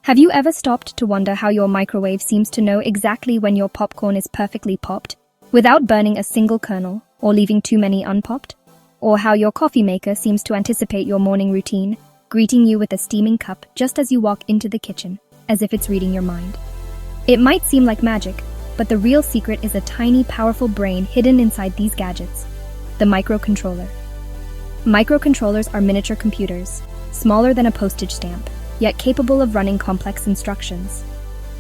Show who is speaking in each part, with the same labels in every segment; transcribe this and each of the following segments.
Speaker 1: Have you ever stopped to wonder how your microwave seems to know exactly when your popcorn is perfectly popped, without burning a single kernel or leaving too many unpopped? Or how your coffee maker seems to anticipate your morning routine, greeting you with a steaming cup just as you walk into the kitchen, as if it's reading your mind? It might seem like magic, but the real secret is a tiny, powerful brain hidden inside these gadgets: the microcontroller. Microcontrollers are miniature computers, smaller than a postage stamp, yet capable of running complex instructions.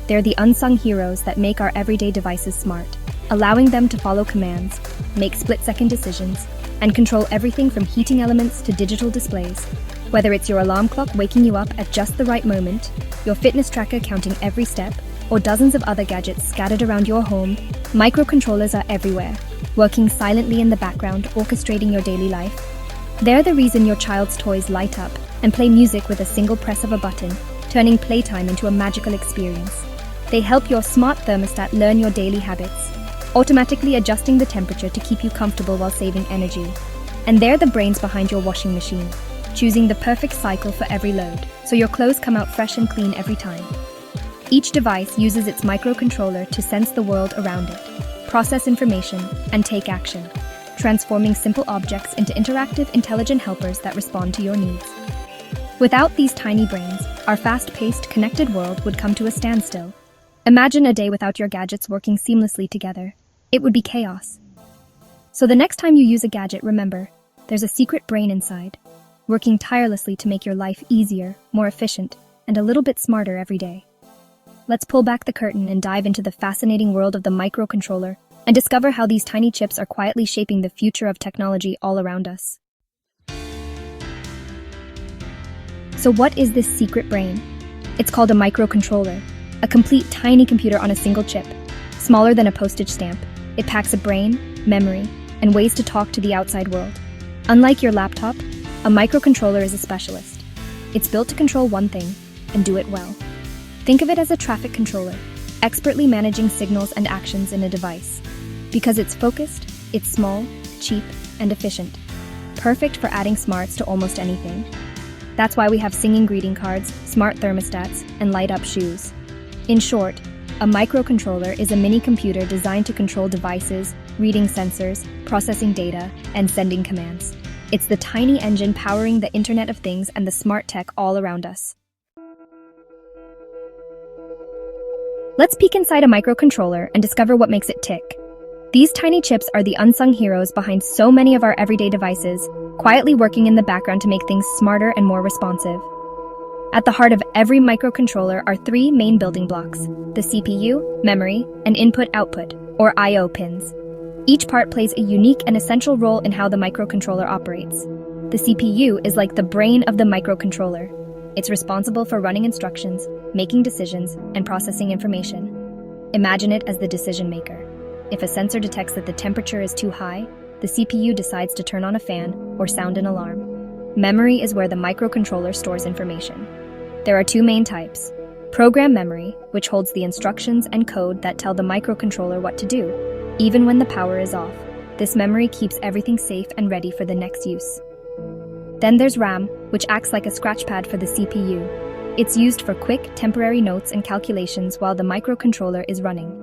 Speaker 1: They're the unsung heroes that make our everyday devices smart, allowing them to follow commands, make split-second decisions, and control everything from heating elements to digital displays. Whether it's your alarm clock waking you up at just the right moment, your fitness tracker counting every step, or dozens of other gadgets scattered around your home, microcontrollers are everywhere, working silently in the background, orchestrating your daily life. They're the reason your child's toys light up and play music with a single press of a button, turning playtime into a magical experience. They help your smart thermostat learn your daily habits, automatically adjusting the temperature to keep you comfortable while saving energy. And they're the brains behind your washing machine, choosing the perfect cycle for every load, so your clothes come out fresh and clean every time. Each device uses its microcontroller to sense the world around it, process information, and take action, transforming simple objects into interactive, intelligent helpers that respond to your needs. Without these tiny brains, our fast-paced, connected world would come to a standstill. Imagine a day without your gadgets working seamlessly together. It would be chaos. So the next time you use a gadget, remember, there's a secret brain inside, working tirelessly to make your life easier, more efficient, and a little bit smarter every day. Let's pull back the curtain and dive into the fascinating world of the microcontroller and discover how these tiny chips are quietly shaping the future of technology all around us. So what is this secret brain? It's called a microcontroller, a complete tiny computer on a single chip. Smaller than a postage stamp, it packs a brain, memory, and ways to talk to the outside world. Unlike your laptop, a microcontroller is a specialist. It's built to control one thing and do it well. Think of it as a traffic controller, expertly managing signals and actions in a device. Because it's focused, it's small, cheap, and efficient. Perfect for adding smarts to almost anything. That's why we have singing greeting cards, smart thermostats, and light-up shoes. In short, a microcontroller is a mini computer designed to control devices, reading sensors, processing data, and sending commands. It's the tiny engine powering the Internet of Things and the smart tech all around us. Let's peek inside a microcontroller and discover what makes it tick. These tiny chips are the unsung heroes behind so many of our everyday devices, quietly working in the background to make things smarter and more responsive. At the heart of every microcontroller are three main building blocks: the CPU, memory, and input-output, or I/O pins. Each part plays a unique and essential role in how the microcontroller operates. The CPU is like the brain of the microcontroller. It's responsible for running instructions, making decisions, and processing information. Imagine it as the decision maker. If a sensor detects that the temperature is too high, the CPU decides to turn on a fan or sound an alarm. Memory is where the microcontroller stores information. There are two main types: program memory, which holds the instructions and code that tell the microcontroller what to do, even when the power is off. This memory keeps everything safe and ready for the next use. Then there's RAM, which acts like a scratchpad for the CPU. It's used for quick, temporary notes and calculations while the microcontroller is running.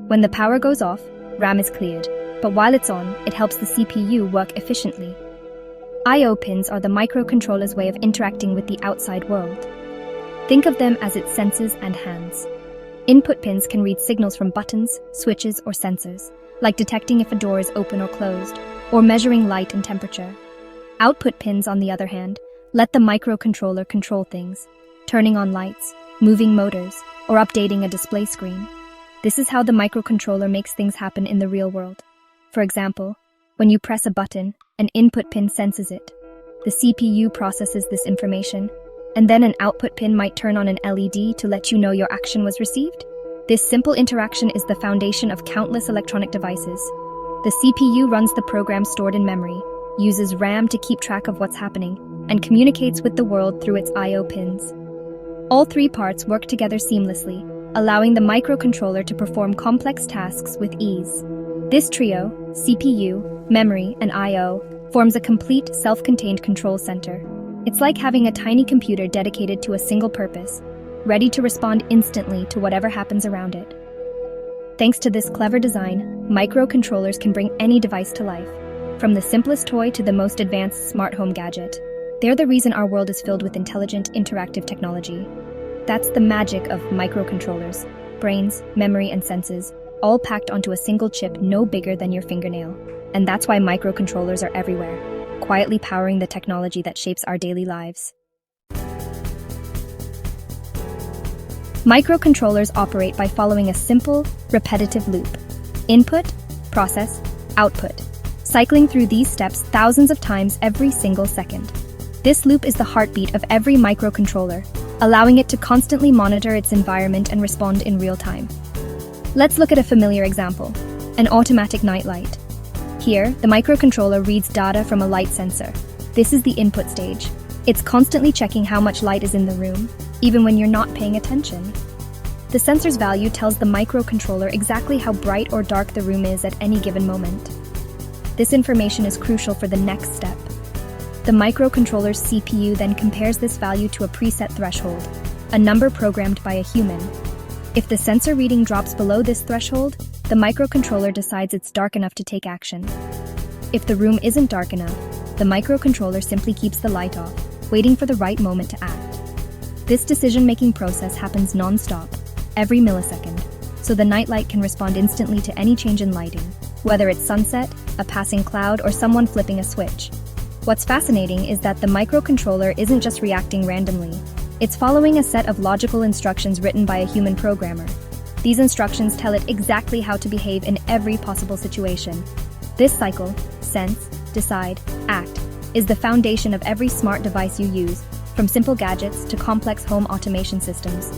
Speaker 1: When the power goes off, RAM is cleared, but while it's on, it helps the CPU work efficiently. I/O pins are the microcontroller's way of interacting with the outside world. Think of them as its senses and hands. Input pins can read signals from buttons, switches, or sensors, like detecting if a door is open or closed, or measuring light and temperature. Output pins, on the other hand, let the microcontroller control things, turning on lights, moving motors, or updating a display screen. This is how the microcontroller makes things happen in the real world. For example, when you press a button, an input pin senses it. The CPU processes this information, and then an output pin might turn on an LED to let you know your action was received. This simple interaction is the foundation of countless electronic devices. The CPU runs the programs stored in memory, uses RAM to keep track of what's happening, and communicates with the world through its I/O pins. All three parts work together seamlessly, allowing the microcontroller to perform complex tasks with ease. This trio, CPU, memory, and I/O, forms a complete, self-contained control center. It's like having a tiny computer dedicated to a single purpose, ready to respond instantly to whatever happens around it. Thanks to this clever design, microcontrollers can bring any device to life, from the simplest toy to the most advanced smart home gadget. They're the reason our world is filled with intelligent, interactive technology. That's the magic of microcontrollers: brains, memory, and senses, all packed onto a single chip no bigger than your fingernail. And that's why microcontrollers are everywhere, quietly powering the technology that shapes our daily lives. Microcontrollers operate by following a simple, repetitive loop: input, process, output, cycling through these steps thousands of times every single second. This loop is the heartbeat of every microcontroller, allowing it to constantly monitor its environment and respond in real time. Let's look at a familiar example: an automatic nightlight. Here, the microcontroller reads data from a light sensor. This is the input stage. It's constantly checking how much light is in the room, even when you're not paying attention. The sensor's value tells the microcontroller exactly how bright or dark the room is at any given moment. This information is crucial for the next step. The microcontroller's CPU then compares this value to a preset threshold, a number programmed by a human. If the sensor reading drops below this threshold, the microcontroller decides it's dark enough to take action. If the room isn't dark enough, the microcontroller simply keeps the light off, waiting for the right moment to act. This decision-making process happens non-stop, every millisecond, so the nightlight can respond instantly to any change in lighting, whether it's sunset, a passing cloud, or someone flipping a switch. What's fascinating is that the microcontroller isn't just reacting randomly. It's following a set of logical instructions written by a human programmer. These instructions tell it exactly how to behave in every possible situation. This cycle, sense, decide, act, is the foundation of every smart device you use, from simple gadgets to complex home automation systems.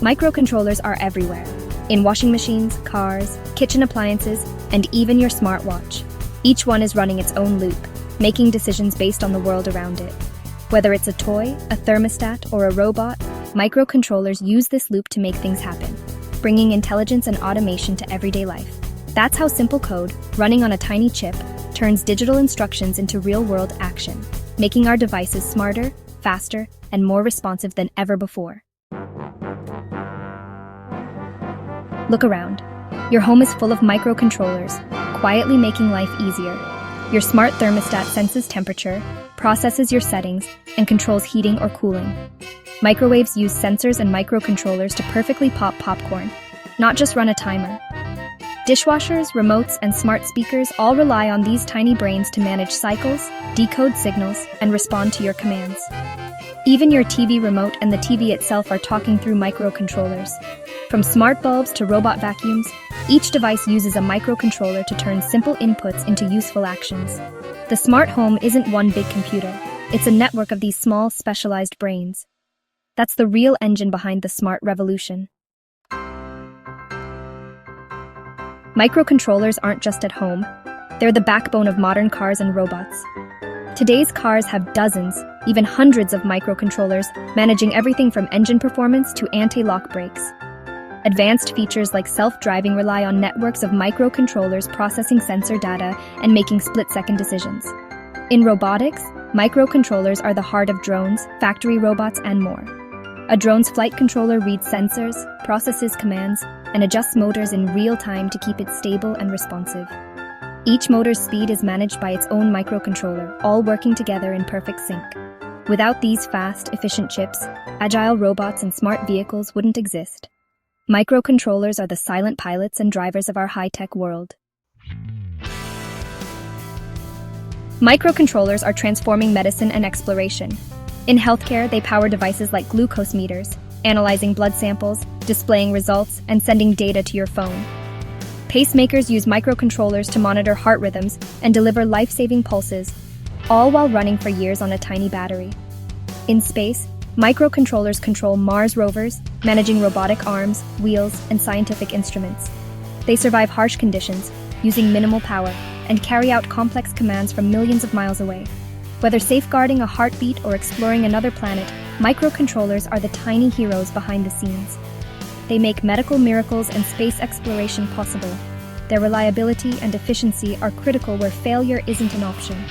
Speaker 1: Microcontrollers are everywhere, in washing machines, cars, kitchen appliances, and even your smartwatch. Each one is running its own loop, making decisions based on the world around it. Whether it's a toy, a thermostat, or a robot, microcontrollers use this loop to make things happen, bringing intelligence and automation to everyday life. That's how simple code, running on a tiny chip, turns digital instructions into real-world action, making our devices smarter, faster, and more responsive than ever before. Look around. Your home is full of microcontrollers, quietly making life easier. Your smart thermostat senses temperature, processes your settings, and controls heating or cooling. Microwaves use sensors and microcontrollers to perfectly pop popcorn, not just run a timer. Dishwashers, remotes, and smart speakers all rely on these tiny brains to manage cycles, decode signals, and respond to your commands. Even your TV remote and the TV itself are talking through microcontrollers. From smart bulbs to robot vacuums, each device uses a microcontroller to turn simple inputs into useful actions. The smart home isn't one big computer. It's a network of these small, specialized brains. That's the real engine behind the smart revolution. Microcontrollers aren't just at home. They're the backbone of modern cars and robots. Today's cars have dozens, even hundreds of microcontrollers, managing everything from engine performance to anti-lock brakes. Advanced features like self-driving rely on networks of microcontrollers processing sensor data and making split-second decisions. In robotics, microcontrollers are the heart of drones, factory robots, and more. A drone's flight controller reads sensors, processes commands, and adjusts motors in real time to keep it stable and responsive. Each motor's speed is managed by its own microcontroller, all working together in perfect sync. Without these fast, efficient chips, agile robots and smart vehicles wouldn't exist. Microcontrollers are the silent pilots and drivers of our high-tech world. Microcontrollers are transforming medicine and exploration. In healthcare, they power devices like glucose meters, analyzing blood samples, displaying results, and sending data to your phone. Pacemakers use microcontrollers to monitor heart rhythms and deliver life-saving pulses, all while running for years on a tiny battery. In space, microcontrollers control Mars rovers, managing robotic arms, wheels, and scientific instruments. They survive harsh conditions, using minimal power, and carry out complex commands from millions of miles away. Whether safeguarding a heartbeat or exploring another planet, microcontrollers are the tiny heroes behind the scenes. They make medical miracles and space exploration possible. Their reliability and efficiency are critical where failure isn't an option.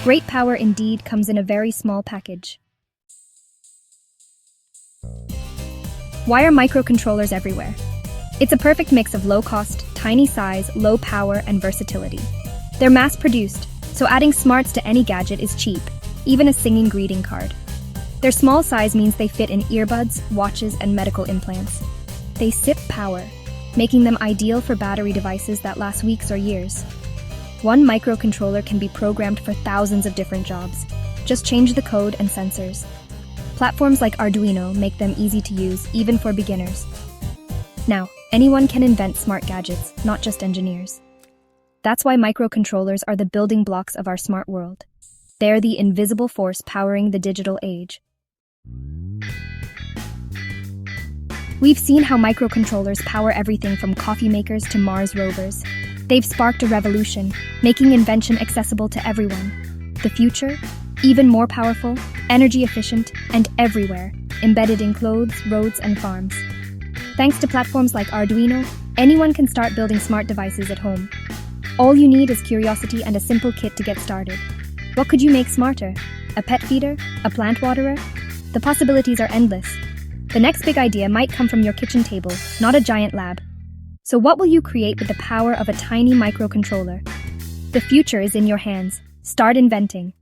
Speaker 1: Great power indeed comes in a very small package. Why are microcontrollers everywhere? It's a perfect mix of low cost, tiny size, low power, and versatility. They're mass-produced, so adding smarts to any gadget is cheap, even a singing greeting card. Their small size means they fit in earbuds, watches, and medical implants. They sip power, making them ideal for battery devices that last weeks or years. One microcontroller can be programmed for thousands of different jobs. Just change the code and sensors. Platforms like Arduino make them easy to use, even for beginners. Now, anyone can invent smart gadgets, not just engineers. That's why microcontrollers are the building blocks of our smart world. They're the invisible force powering the digital age. We've seen how microcontrollers power everything from coffee makers to Mars rovers. They've sparked a revolution, making invention accessible to everyone. The future? Even more powerful, energy efficient, and everywhere, embedded in clothes, roads, and farms. Thanks to platforms like Arduino, anyone can start building smart devices at home. All you need is curiosity and a simple kit to get started. What could you make smarter? A pet feeder? A plant waterer? The possibilities are endless. The next big idea might come from your kitchen table, not a giant lab. So what will you create with the power of a tiny microcontroller? The future is in your hands. Start inventing.